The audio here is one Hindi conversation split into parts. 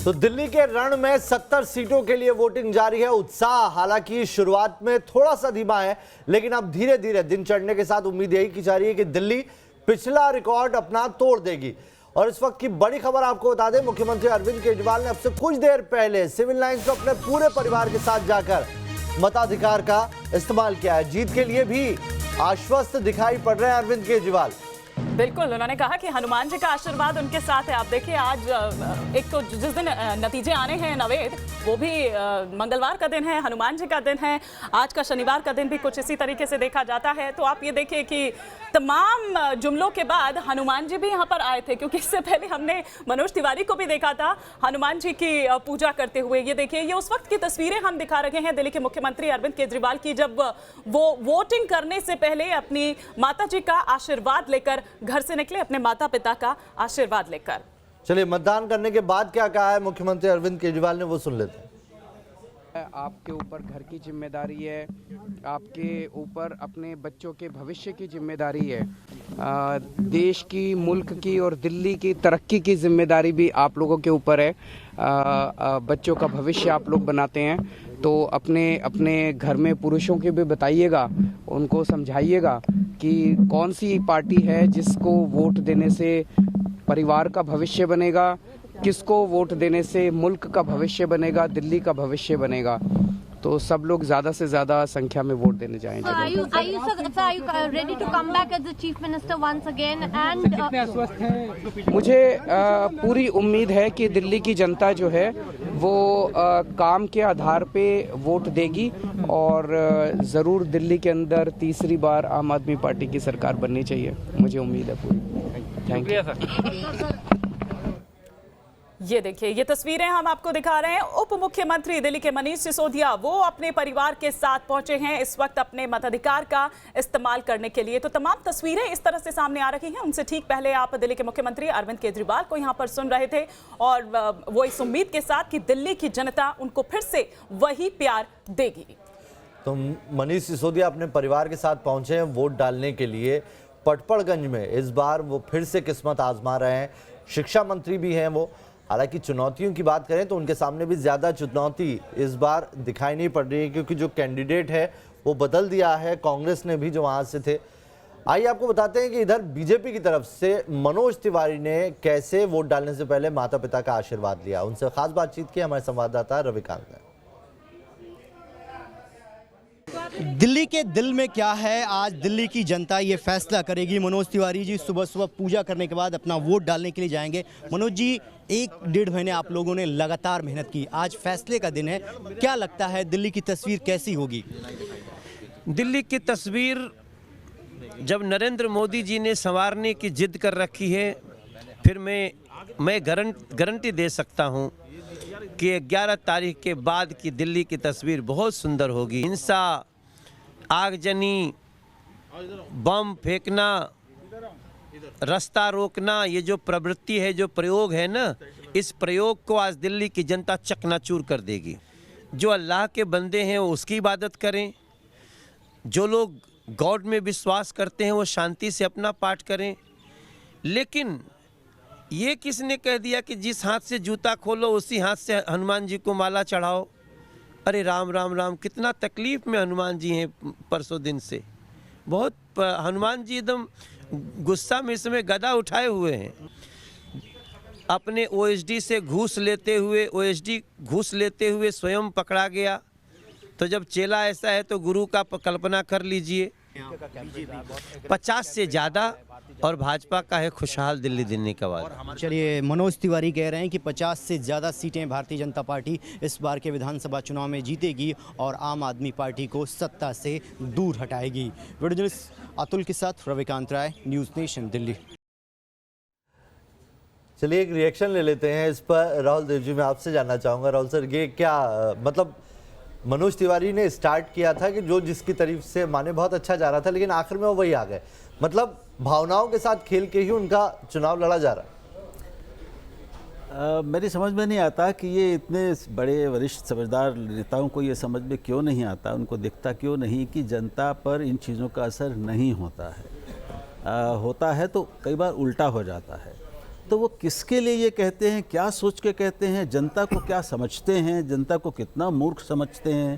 तो दिल्ली के रण में 70 सीटों के लिए वोटिंग जारी है। उत्साह हालांकि शुरुआत में थोड़ा सा धीमा है, लेकिन अब धीरे धीरे दिन चढ़ने के साथ उम्मीद यही की जा रही है कि दिल्ली पिछला रिकॉर्ड अपना तोड़ देगी। और इस वक्त की बड़ी खबर आपको बता दें, मुख्यमंत्री अरविंद केजरीवाल ने अब से कुछ देर पहले सिविल लाइंस में अपने पूरे परिवार के साथ जाकर मताधिकार का इस्तेमाल किया है। जीत के लिए भी आश्वस्त दिखाई पड़ रहे हैं अरविंद केजरीवाल। बिल्कुल, उन्होंने कहा कि हनुमान जी का आशीर्वाद उनके साथ है। आप देखिए, आज एक तो जिस दिन नतीजे आने हैं नवेद, वो भी मंगलवार का दिन है, हनुमान जी का दिन है। आज का शनिवार का दिन भी कुछ इसी तरीके से देखा जाता है। तो आप ये देखिए कि तमाम जुमलों के बाद हनुमान जी भी यहाँ पर आए थे, क्योंकि इससे पहले हमने मनोज तिवारी को भी देखा था हनुमान जी की पूजा करते हुए। ये देखिए, ये उस वक्त की तस्वीरें हम दिखा रहे हैं दिल्ली के मुख्यमंत्री अरविंद केजरीवाल की, जब वो वोटिंग करने से पहले अपनी माता जी का आशीर्वाद लेकर घर से निकले, अपने माता पिता का आशीर्वाद लेकर। चलिए, मतदान करने के बाद क्या कहा है मुख्यमंत्री अरविंद केजरीवाल ने, वो सुन लेते हैं। आपके ऊपर घर की जिम्मेदारी है, आपके ऊपर अपने बच्चों के भविष्य की जिम्मेदारी है, देश की, मुल्क की और दिल्ली की तरक्की की जिम्मेदारी भी आप लोगों के ऊपर है। बच्चों का भविष्य आप लोग बनाते हैं, तो अपने अपने घर में पुरुषों के भी बताइएगा, उनको समझाइएगा कि कौन सी पार्टी है जिसको वोट देने से परिवार का भविष्य बनेगा, किसको वोट देने से मुल्क का भविष्य बनेगा, दिल्ली का भविष्य बनेगा। तो सब लोग ज्यादा से ज्यादा संख्या में वोट देने जाएंगे। मुझे पूरी उम्मीद है कि दिल्ली की जनता जो है वो काम के आधार पे वोट देगी और ज़रूर दिल्ली के अंदर तीसरी बार आम आदमी पार्टी की सरकार बननी चाहिए, मुझे उम्मीद है पूरी। Thank you. ये देखिए, ये तस्वीरें हम आपको दिखा रहे हैं। उप मुख्यमंत्री दिल्ली के मनीष सिसोदिया, वो अपने परिवार के साथ पहुंचे हैं इस वक्त अपने मताधिकार का इस्तेमाल करने के लिए। तो तमाम तस्वीरें इस तरह से सामने आ रही हैं। उनसे ठीक पहले आप दिल्ली के मुख्यमंत्री अरविंद केजरीवाल को यहां पर सुन रहे थे, और वो इस उम्मीद के साथ कि दिल्ली की जनता उनको फिर से वही प्यार देगी। तो मनीष सिसोदिया अपने परिवार के साथ पहुंचे हैं वोट डालने के लिए पटपड़गंज में। इस बार वो फिर से किस्मत आजमा रहे हैं। शिक्षा मंत्री भी हैं वो। हालांकि चुनौतियों की बात करें तो उनके सामने भी ज़्यादा चुनौती इस बार दिखाई नहीं पड़ रही है, क्योंकि जो कैंडिडेट है वो बदल दिया है कांग्रेस ने भी, जो वहाँ से थे। आइए आपको बताते हैं कि इधर बीजेपी की तरफ से मनोज तिवारी ने कैसे वोट डालने से पहले माता पिता का आशीर्वाद लिया। उनसे खास बातचीत की हमारे संवाददाता रविकांत ने। दिल्ली के दिल में क्या है, आज दिल्ली की जनता ये फैसला करेगी। मनोज तिवारी जी सुबह सुबह पूजा करने के बाद अपना वोट डालने के लिए जाएंगे। मनोज जी, 1-1.5 महीने आप लोगों ने लगातार मेहनत की, आज फैसले का दिन है। क्या लगता है दिल्ली की तस्वीर कैसी होगी? दिल्ली की तस्वीर जब नरेंद्र मोदी जी ने संवारने की जिद कर रखी है, फिर मैं गारंटी दे सकता हूं कि 11 तारीख के बाद की दिल्ली की तस्वीर बहुत सुंदर होगी। हिंसा, आगजनी, बम फेंकना, रास्ता रोकना, ये जो प्रवृत्ति है, जो प्रयोग है ना, इस प्रयोग को आज दिल्ली की जनता चकनाचूर कर देगी। जो अल्लाह के बंदे हैं वो उसकी इबादत करें, जो लोग गॉड में विश्वास करते हैं वो शांति से अपना पाठ करें। लेकिन ये किसने कह दिया कि जिस हाथ से जूता खोलो उसी हाथ से हनुमान जी को माला चढ़ाओ? अरे राम राम राम, कितना तकलीफ़ में हनुमान जी हैं परसों दिन से। बहुत हनुमान जी एकदम गुस्सा में इस समय गदा उठाए हुए हैं। अपने ओएसडी से घूस लेते हुए स्वयं पकड़ा गया। तो जब चेला ऐसा है तो गुरु का कल्पना कर लीजिए। 50 से ज़्यादा और भाजपा का है खुशहाल दिल्ली देने का वादा। चलिए, मनोज तिवारी कह रहे हैं कि 50 से ज़्यादा सीटें भारतीय जनता पार्टी इस बार के विधानसभा चुनाव में जीतेगी और आम आदमी पार्टी को सत्ता से दूर हटाएगी। वीडियो जर्नलिस्ट अतुल के साथ रविकांत राय, न्यूज़ नेशन, दिल्ली। चलिए, एक रिएक्शन ले लेते हैं इस पर। राहुल देव जी, मैं आपसे जानना चाहूँगा। राहुल सर, ये क्या मतलब मनोज तिवारी ने स्टार्ट किया था कि जो जिसकी तारीफ से माने बहुत अच्छा जा रहा था, लेकिन आखिर में वो वही आ गए। मतलब भावनाओं के साथ खेल के ही उनका चुनाव लड़ा जा रहा है। मेरी समझ में नहीं आता कि ये इतने बड़े वरिष्ठ समझदार नेताओं को ये समझ में क्यों नहीं आता, उनको दिखता क्यों नहीं कि जनता पर इन चीज़ों का असर नहीं होता है। होता है तो कई बार उल्टा हो जाता है। तो वो किसके लिए ये कहते हैं, क्या सोच के कहते हैं, जनता को क्या समझते हैं, जनता को कितना मूर्ख समझते हैं,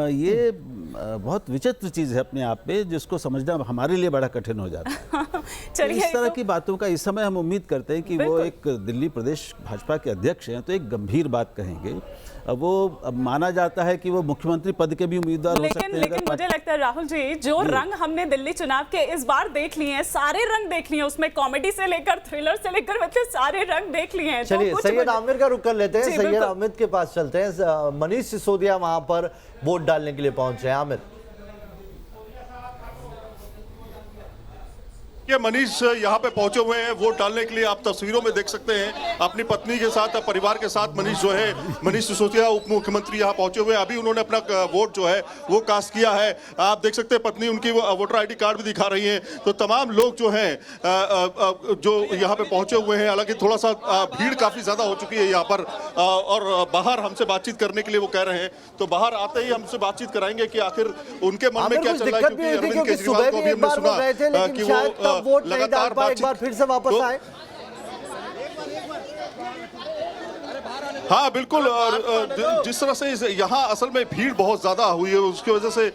ये बहुत विचित्र चीज़ है अपने आप में, जिसको समझना हमारे लिए बड़ा कठिन हो जाता है। चलिए इस तरह की बातों का इस समय हम उम्मीद करते हैं कि वो एक दिल्ली प्रदेश भाजपा के अध्यक्ष हैं तो एक गंभीर बात कहेंगे। अब माना जाता है कि वो मुख्यमंत्री पद के भी उम्मीदवार हो सकते हैं। लेकिन मुझे लगता है राहुल जी, जो रंग हमने दिल्ली चुनाव के इस बार देख लिए हैं, सारे रंग देख लिए हैं, उसमें कॉमेडी से लेकर थ्रिलर से लेकर मतलब सारे रंग देख लिए हैं। चलिए सैयद आमिर का रुख कर लेते हैं, सैयद आमिर के पास चलते हैं। मनीष सिसोदिया वहां पर वोट डालने के लिए पहुंचे हैं। आमिर, ये मनीष यहाँ पे पहुंचे हुए हैं वोट डालने के लिए। आप तस्वीरों में देख सकते हैं अपनी पत्नी के साथ, परिवार के साथ मनीष जो है, मनीष सिसोदिया उप मुख्यमंत्री यहाँ पहुंचे हुए हैं। अभी उन्होंने अपना वोट जो है वो कास्ट किया है। आप देख सकते हैं पत्नी उनकी वोटर आईडी कार्ड भी दिखा रही है। तो तमाम लोग जो हैं जो यहाँ पे पहुंचे हुए हैं, हालांकि थोड़ा सा भीड़ काफी ज्यादा हो चुकी है यहाँ पर, और बाहर हमसे बातचीत करने के लिए वो कह रहे हैं। तो बाहर आते ही हमसे बातचीत कराएंगे कि आखिर उनके मन में क्या चल रहा है, क्योंकि अरविंद केजरीवाल को भी हमने सुना कि वो वोट नहीं डाल पाए, एक बार फिर से वापस आए। हाँ बिल्कुल, और जिस तरह से यहाँ असल में भीड़ बहुत ज़्यादा हुई है उसकी वजह से,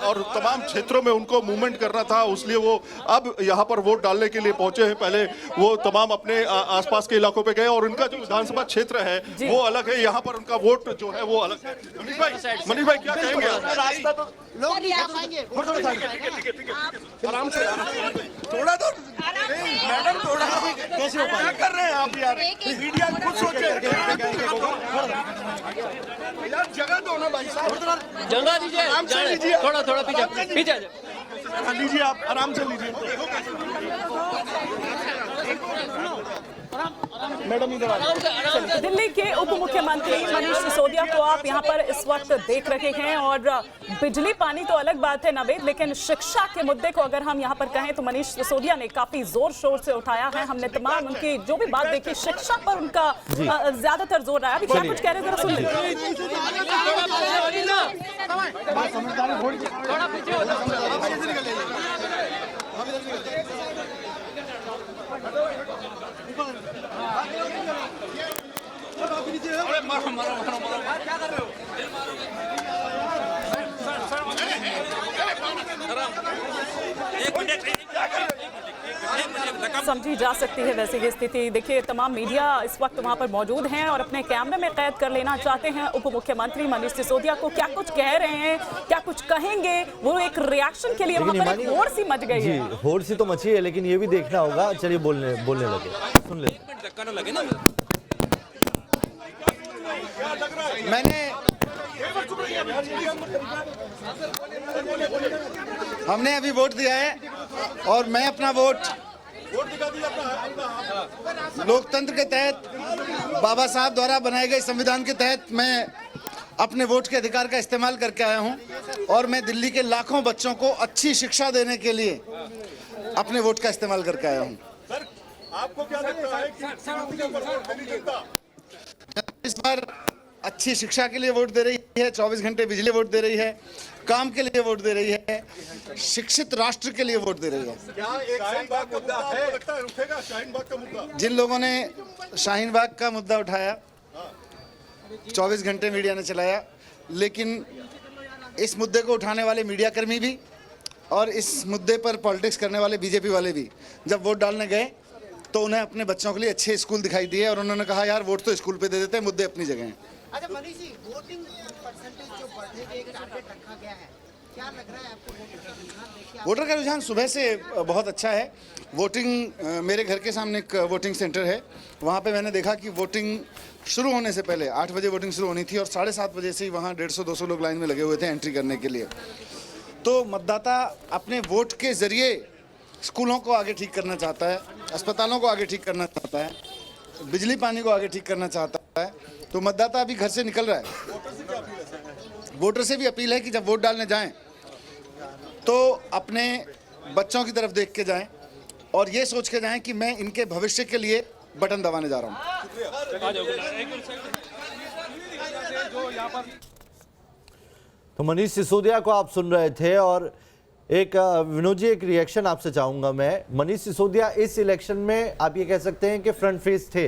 और तमाम क्षेत्रों में उनको मूवमेंट करना था, इसलिए वो अब यहाँ पर वोट डालने के लिए पहुंचे हैं। पहले वो तमाम अपने आसपास के इलाकों पे गए और उनका जो विधानसभा क्षेत्र है वो अलग है, यहाँ पर उनका वोट जो है वो अलग है। मनीष भाई क्या कहेंगे? आराम से, थोड़ा तो मैडम, थोड़ा कैसे क्या कर रहे हैं आप यार? मीडिया खुद सोचे यार, जगह दो ना भाई साहब, जगह दीजिए, आराम से लीजिए, थोड़ा थोड़ा पीछे लीजिए, आप आराम से लीजिए। मैडम इधर आ। दिल्ली के उप मुख्यमंत्री मनीष सिसोदिया को आप यहाँ पर इस वक्त देख रहे हैं, और बिजली पानी तो अलग बात है नवेद, लेकिन शिक्षा के मुद्दे को अगर हम यहाँ पर कहें तो मनीष सिसोदिया ने काफी जोर शोर से उठाया है। हमने तमाम उनकी जो भी बात देखी, शिक्षा पर उनका ज्यादातर जोर रहा है। अभी क्या कुछ कह रहे हैं जरा सुन समझी जा सकती है वैसे ये स्थिति। देखिए तमाम मीडिया इस वक्त वहां पर मौजूद हैं और अपने कैमरे में कैद कर लेना चाहते हैं उप मुख्यमंत्री मनीष सिसोदिया को। क्या कुछ कह रहे हैं, क्या कुछ कहेंगे, वो एक रिएक्शन के लिए वहां पर एक होड़ सी मच गई है। होड़ सी तो मची है, लेकिन ये भी देखना होगा। चलिए बोलने लगे, सुन ले। हमने अभी वोट दिया है और मैं अपना वोट लोकतंत्र के तहत, बाबा साहब द्वारा बनाए गए संविधान के तहत मैं अपने वोट के अधिकार का इस्तेमाल करके आया हूं, और मैं दिल्ली के लाखों बच्चों को अच्छी शिक्षा देने के लिए अपने वोट का इस्तेमाल करके आया हूं। सर, आपको क्या लगता है कि इस बार अच्छी शिक्षा के लिए वोट दे रही है, 24 घंटे बिजली वोट दे रही है, काम के लिए वोट दे रही है, शिक्षित राष्ट्र के लिए वोट दे रही है। क्या एक शाहीन बाग का मुद्दा है, लगता है उठेगा शाहीन बाग का मुद्दा? जिन लोगों ने शाहीन बाग का मुद्दा उठाया, 24 घंटे मीडिया ने चलाया, लेकिन इस मुद्दे को उठाने वाले मीडिया कर्मी भी और इस मुद्दे पर पॉलिटिक्स करने वाले बीजेपी वाले भी जब वोट डालने गए तो उन्हें अपने बच्चों के लिए अच्छे स्कूल दिखाई दिए और उन्होंने कहा यार वोट तो स्कूल पे दे देते हैं, मुद्दे अपनी जगह हैं। अच्छा मनीष जी, वोटिंग परसेंटेज जो बढ़ने के एक टारगेट रखा गया है, क्या लग रहा है आपको? वोटर का रुझान सुबह से बहुत अच्छा है। वोटिंग, मेरे घर के सामने एक वोटिंग सेंटर है, वहाँ पे मैंने देखा कि वोटिंग शुरू होने से पहले 8 बजे वोटिंग शुरू होनी थी और 7:30 बजे से ही वहाँ 150-200 लोग लाइन में लगे हुए थे एंट्री करने के लिए। तो मतदाता अपने वोट के ज़रिए स्कूलों को आगे ठीक करना चाहता है, अस्पतालों को आगे ठीक करना चाहता है, बिजली पानी को आगे ठीक करना चाहता है। तो मतदाता अभी घर से निकल रहा है। वोटर से भी अपील है कि जब वोट डालने जाएं तो अपने बच्चों की तरफ देख के जाएं और ये सोच के जाएं कि मैं इनके भविष्य के लिए बटन दबाने जा रहा हूं। तो मनीष सिसोदिया को आप सुन रहे थे, और एक विनोद जी, एक रिएक्शन आपसे चाहूंगा मैं। मनीष सिसोदिया इस इलेक्शन में आप ये कह सकते हैं कि फ्रंट फेस थे।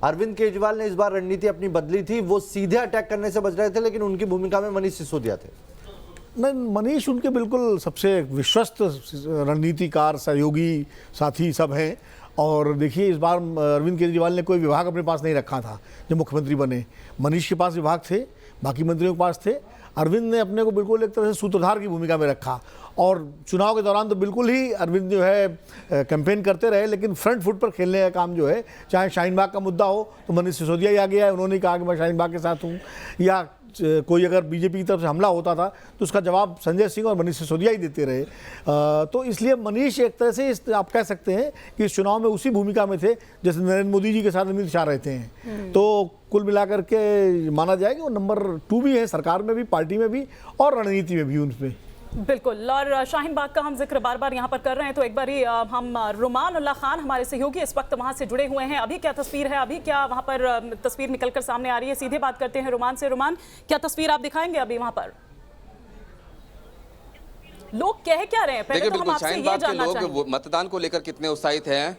अरविंद केजरीवाल ने इस बार रणनीति अपनी बदली थी, वो सीधे अटैक करने से बच रहे थे, लेकिन उनकी भूमिका में मनीष सिसोदिया थे। नहीं, मनीष उनके बिल्कुल सबसे विश्वस्त रणनीतिकार, सहयोगी, साथी सब हैं। और देखिए, इस बार अरविंद केजरीवाल ने कोई विभाग अपने पास नहीं रखा था जब मुख्यमंत्री बने। मनीष के पास विभाग थे, बाकी मंत्रियों के पास थे। अरविंद ने अपने को बिल्कुल एक तरह से सूत्रधार की भूमिका में रखा और चुनाव के दौरान तो बिल्कुल ही अरविंद जो है कैंपेन करते रहे, लेकिन फ्रंट फुट पर खेलने का काम जो है, चाहे शाहीन बाग का मुद्दा हो तो मनीष सिसोदिया ही आ गया है, उन्होंने कहा कि मैं शाहीन बाग के साथ हूँ, या कोई अगर बीजेपी की तरफ से हमला होता था तो उसका जवाब संजय सिंह और मनीष सिसोदिया ही देते रहे। तो इसलिए मनीष एक तरह से आप कह सकते हैं कि इस चुनाव में उसी भूमिका में थे जैसे नरेंद्र मोदी जी के साथ अमित शाह रहते हैं। तो कुल मिलाकर के माना जाए कि वो नंबर 2 भी है, सरकार में भी, पार्टी में भी और रणनीति में भी उनमें। बिल्कुल। और शाहीन बाग का हम जिक्र बार बार यहाँ पर कर रहे हैं, तो एक बार ही हम रुमान उल्लाह खान हमारे सहयोगी इस वक्त वहाँ से जुड़े हुए हैं। अभी क्या तस्वीर है, अभी क्या वहाँ पर तस्वीर निकलकर सामने आ रही है? सीधे बात करते हैं रुमान से। रुमान, क्या तस्वीर आप दिखाएंगे अभी वहाँ पर? लोग कह क्या रहे हैं? देखिए, बिल्कुल शाहीन बाग के लोग मतदान को लेकर कितने उत्साहित हैं,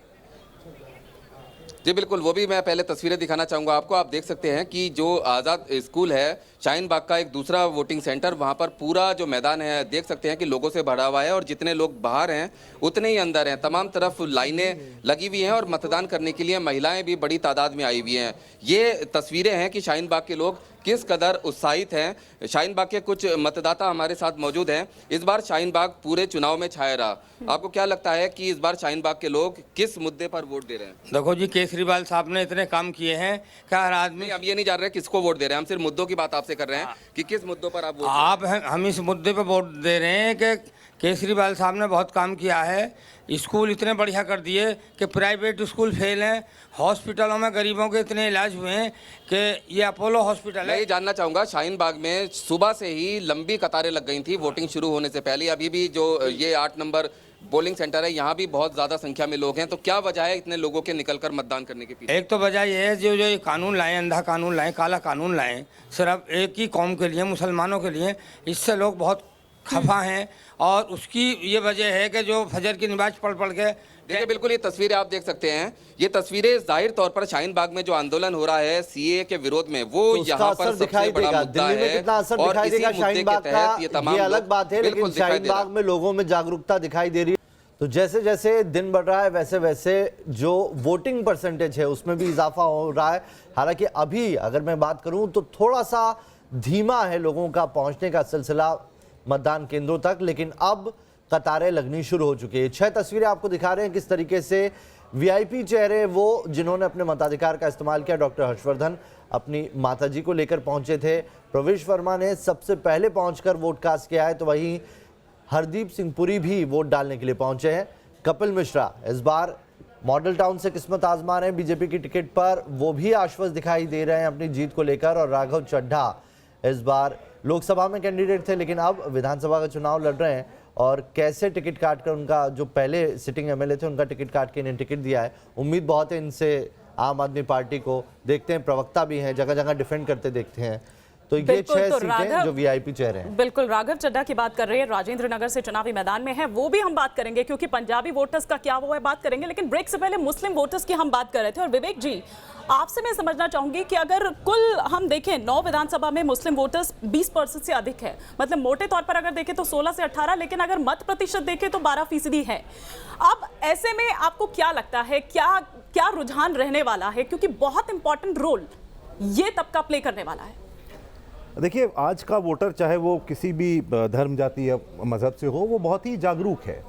जी बिल्कुल, वो भी मैं पहले तस्वीरें दिखाना चाहूँगा आपको। आप देख सकते हैं कि जो आज़ाद स्कूल है, शाहीन बाग का एक दूसरा वोटिंग सेंटर, वहाँ पर पूरा जो मैदान है देख सकते हैं कि लोगों से भरा हुआ है और जितने लोग बाहर हैं उतने ही अंदर हैं। तमाम तरफ लाइनें लगी हुई हैं और मतदान करने के लिए महिलाएं भी बड़ी तादाद में आई हुई हैं। ये तस्वीरें हैं कि शाहीन बाग के लोग किस कदर उत्साहित हैं। शाहीन बाग के कुछ मतदाता हमारे साथ मौजूद हैं। इस बार शाहीन बाग पूरे चुनाव में छाया रहा। आपको क्या लगता है कि इस बार शाहीन बाग के लोग किस मुद्दे पर वोट दे रहे हैं? देखो जी, केजरीवाल साहब ने इतने काम किए हैं कि हर आदमी, अब ये नहीं जान रहे किसको वोट दे रहे हैं, हम सिर्फ मुद्दों की बात आपसे कर रहे हैं कि किस मुद्दों पर आप हम इस मुद्दे पर वोट दे रहे हैं कि केजरीवाल साहब ने बहुत काम किया है। स्कूल इतने बढ़िया कर दिए कि प्राइवेट स्कूल फेल हैं, हॉस्पिटलों में गरीबों के इतने इलाज हुए हैं कि ये अपोलो हॉस्पिटल है। मैं ये जानना चाहूँगा, शाहीन बाग में सुबह से ही लंबी कतारें लग गई थी वोटिंग शुरू होने से पहले। अभी भी जो ये 8 नंबर पोलिंग सेंटर है, यहाँ भी बहुत ज़्यादा संख्या में लोग हैं। तो क्या वजह है इतने लोगों के निकलकर मतदान करने के पीछे? एक तो वजह ये है जो ये कानून लाए, अंधा कानून लाए, काला कानून लाए, सिर्फ एक ही कौम के लिए, मुसलमानों के लिए। इससे लोग बहुत खफा हैं और उसकी ये वजह है कि जो फजर की नमाज पढ़ के देखिए, बिल्कुल ये तस्वीरें आप देख सकते हैं। ये तस्वीरें जाहिर तौर पर शाहीन बाग में जो आंदोलन हो रहा है सीए के विरोध में, वो यहाँ पर सबसे बड़ा मुद्दा है। कितना असर दिखाई देगा शाहीन बाग का, ये अलग बात है, लेकिन शाहीन बाग में लोगों में जागरूकता दिखाई दे रही है। तो जैसे जैसे दिन बढ़ रहा है वैसे वैसे जो वोटिंग परसेंटेज है उसमें भी इजाफा हो रहा है। हालांकि अभी अगर मैं बात करूं तो थोड़ा सा धीमा है लोगों का पहुंचने का सिलसिला मतदान केंद्रों तक, लेकिन अब कतारें लगनी शुरू हो चुकी है। 6 तस्वीरें आपको दिखा रहे हैं किस तरीके से वीआईपी चेहरे, वो जिन्होंने अपने मताधिकार का इस्तेमाल किया। डॉक्टर हर्षवर्धन अपनी माताजी को लेकर पहुंचे थे, प्रवेश वर्मा ने सबसे पहले पहुंचकर वोट कास्ट किया है, तो वहीं हरदीप सिंह पुरी भी वोट डालने के लिए पहुंचे हैं। कपिल मिश्रा इस बार मॉडल टाउन से किस्मत आजमा रहे हैं बीजेपी की टिकट पर, वो भी आश्वस्त दिखाई दे रहे हैं अपनी जीत को लेकर। और राघव चड्ढा इस बार लोकसभा में कैंडिडेट थे लेकिन अब विधानसभा का चुनाव लड़ रहे हैं, और कैसे टिकट काट कर, उनका जो पहले सिटिंग एमएलए थे उनका टिकट काट के इन्हें टिकट दिया है। उम्मीद बहुत है इनसे आम आदमी पार्टी को। देखते हैं, प्रवक्ता भी हैं, जगह जगह डिफेंड करते देखते हैं। तो ये 6 सीटें जो वीआईपी चेहरे हैं। बिल्कुल, राघव चड्ढा की बात कर रहे हैं, राजेंद्र नगर से चुनावी मैदान में है, वो भी हम बात करेंगे क्योंकि पंजाबी वोटर्स का क्या वो है बात करेंगे। लेकिन ब्रेक से पहले मुस्लिम वोटर्स की हम बात कर रहे थे। और विवेक जी, आपसे मैं समझना चाहूंगी कि अगर कुल हम देखें 9 विधानसभा में मुस्लिम वोटर्स 20% से अधिक है, मतलब मोटे तौर पर अगर देखें तो 16 से 18, लेकिन अगर मत प्रतिशत देखें तो 12% है। अब ऐसे में आपको क्या लगता है, क्या रुझान रहने वाला है, क्योंकि बहुत इंपॉर्टेंट रोल ये तबका प्ले करने वाला है? देखिए, आज का वोटर चाहे वो किसी भी धर्म, जाति या मजहब से हो, वो बहुत ही जागरूक है।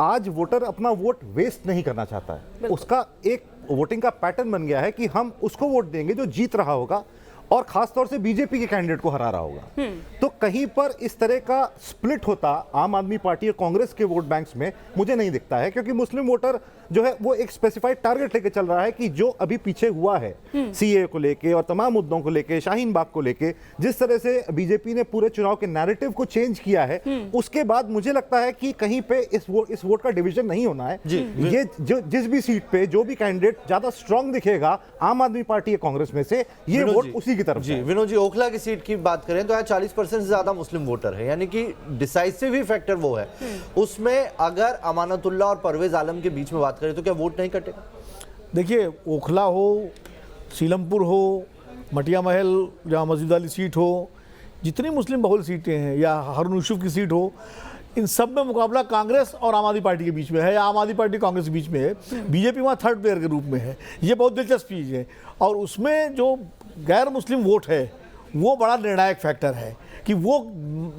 आज वोटर अपना वोट वेस्ट नहीं करना चाहता है। उसका एक वोटिंग का पैटर्न बन गया है कि हम उसको वोट देंगे जो जीत रहा होगा और खासतौर से बीजेपी के कैंडिडेट को हरा रहा होगा। तो कहीं पर इस तरह का स्प्लिट होता आम आदमी पार्टी और कांग्रेस के वोट बैंक्स में मुझे नहीं दिखता है, क्योंकि मुस्लिम वोटर जो है वो एक स्पेसिफाइड टारगेट लेके चल रहा है कि जो अभी पीछे हुआ है सीए को लेके और तमाम मुद्दों को लेके, शाहीन बाग को लेके, जिस तरह से बीजेपी ने पूरे चुनाव के नैरेटिव को चेंज किया है, उसके बाद मुझे लगता है कि कहीं पे इस वोट का डिवीजन नहीं होना है। ये जिस भी सीट पे जो भी कैंडिडेट ज्यादा स्ट्रांग दिखेगा आम आदमी पार्टी या कांग्रेस में से, ये वोट उसी की तरफ जी जाए। विनोद जी, ओखला की सीट की बात करें तो यहाँ 40% से ज्यादा मुस्लिम वोटर है, यानी कि डिसाइसिव ही फैक्टर वो है। उसमें अगर अमानतुल्लाह और परवेज आलम के बीच में बात करें तो क्या वोट नहीं कटेगा? देखिए, ओखला हो, सीलमपुर हो, मटिया महल जहाँ मस्जिद वाली सीट हो, जितनी मुस्लिम बहुल सीटें हैं, या हारून यूसुफ की सीट हो, इन सब में मुकाबला कांग्रेस और आम आदमी पार्टी के बीच में है, या आम आदमी पार्टी कांग्रेस के बीच में है। बीजेपी वहाँ थर्ड प्लेयर के रूप में है। ये बहुत दिलचस्प चीज़ है। और उसमें जो गैर मुस्लिम वोट है वो बड़ा निर्णायक फैक्टर है कि वो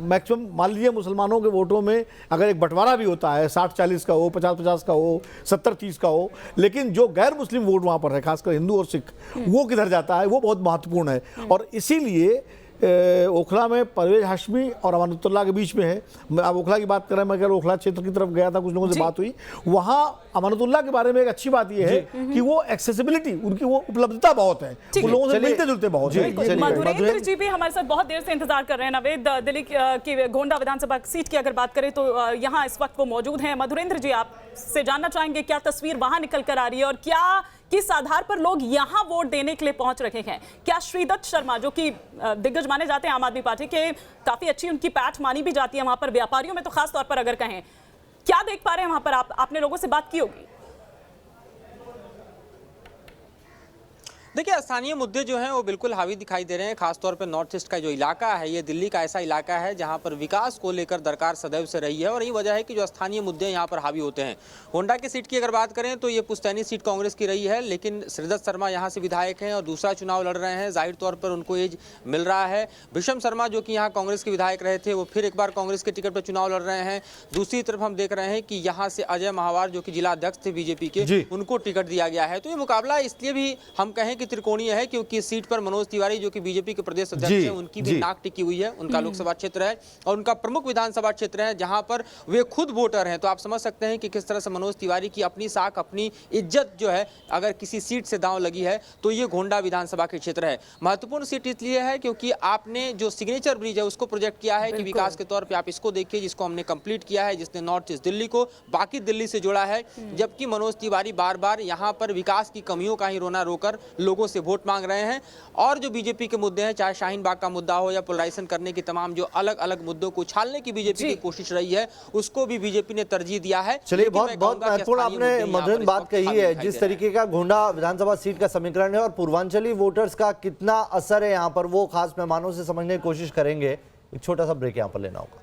मैक्सिमम, मान लीजिए मुसलमानों के वोटों में अगर एक बंटवारा भी होता है 60-40 का हो, 50-50 का हो, 70-30 का हो, लेकिन जो गैर मुस्लिम वोट वहाँ पर है, खासकर हिंदू और सिख, वो किधर जाता है, वो बहुत महत्वपूर्ण है। और इसीलिए ओखला में परवेज हाशमी और अमानतुल्लाह के बीच में है। अब ओखला की बात करें, मैं अगर ओखला क्षेत्र की तरफ गया था, कुछ लोगों से बात हुई, वहाँ अमानतुल्लाह के बारे में एक अच्छी बात यह है कि वो एक्सेसिबिलिटी, उनकी वो उपलब्धता बहुत है, वो लोगों से मिलते जुलते बहुत है। मधुरेंद्र जी भी हमारे साथ बहुत देर से इंतजार कर रहे हैं। नवेद, दिल्ली की गोंडा विधानसभा सीट की अगर बात करें तो यहाँ इस वक्त वो मौजूद हैं। मधुरेंद्र जी, आपसे जानना चाहेंगे क्या तस्वीर वहां निकल कर आ रही है और क्या किस आधार पर लोग यहां वोट देने के लिए पहुंच रहे हैं? क्या श्रीदत्त शर्मा, जो कि दिग्गज माने जाते हैं आम आदमी पार्टी के, काफी अच्छी उनकी पैठ मानी भी जाती है वहां पर, व्यापारियों में तो खास तौर पर अगर कहें, क्या देख पा रहे हैं वहां पर? आपने लोगों से बात की होगी। देखिए, स्थानीय मुद्दे जो हैं वो बिल्कुल हावी दिखाई दे रहे हैं। खासतौर पर नॉर्थ ईस्ट का जो इलाका है, ये दिल्ली का ऐसा इलाका है जहां पर विकास को लेकर दरकार सदैव से रही है और यही वजह है कि जो स्थानीय मुद्दे यहाँ पर हावी होते हैं। गोंडा की सीट की अगर बात करें तो ये पुश्तैनी सीट कांग्रेस की रही है, लेकिन श्रीदत्त शर्मा यहाँ से विधायक हैं और दूसरा चुनाव लड़ रहे हैं। जाहिर तौर पर उनको एज मिल रहा है। विषम शर्मा जो कि यहाँ कांग्रेस के विधायक रहे थे, वो फिर एक बार कांग्रेस के टिकट पर चुनाव लड़ रहे हैं। दूसरी तरफ हम देख रहे हैं कि यहाँ से अजय महावार जो कि जिला अध्यक्ष थे बीजेपी के, उनको टिकट दिया गया है। तो ये मुकाबला इसलिए भी हम कहें कि त्रिकोणीय है क्योंकि इस सीट पर मनोज तिवारी जो कि बीजेपी के प्रदेश अध्यक्ष हैं, उनकी भी नाक टिकी हुई है। उनका लोकसभा क्षेत्र है और उनका प्रमुख विधानसभा क्षेत्र है जहां पर वे खुद वोटर हैं। तो आप समझ सकते हैं कि किस तरह से मनोज तिवारी की अपनी साख, अपनी इज्जत जो है, अगर किसी सीट से दांव लगी है तो ये गोंडा विधानसभा के क्षेत्र है। महत्वपूर्ण सीट इसलिए है क्योंकि आपने जो सिग्नेचर ब्रिज है उसको प्रोजेक्ट किया है कि विकास के तौर पर आप इसको देखिए, जिसको हमने कंप्लीट किया है, जिसने नॉर्थ ईस्ट दिल्ली को बाकी दिल्ली से जोड़ा है। जबकि मनोज तिवारी बार बार यहाँ पर विकास की कमियों का ही रोना रोकर लोगों से वोट मांग रहे हैं। और जो बीजेपी के मुद्दे हैं, चाहे शाहीन बाग का मुद्दा हो या पोलराइजेशन करने की तमाम जो अलग अलग मुद्दों को उछालने की बीजेपी की कोशिश रही है, उसको भी बीजेपी ने तरजीह दिया है। चलिए, बहुत बहुत महत्वपूर्ण आपने मधुरेंद्र बात कही है। जिस तरीके का गोंडा विधानसभा सीट का समीकरण है और पूर्वांचली वोटर्स का कितना असर है यहाँ पर, वो खास मेहमानों से समझने की कोशिश करेंगे। एक छोटा सा ब्रेक यहाँ पर लेना होगा।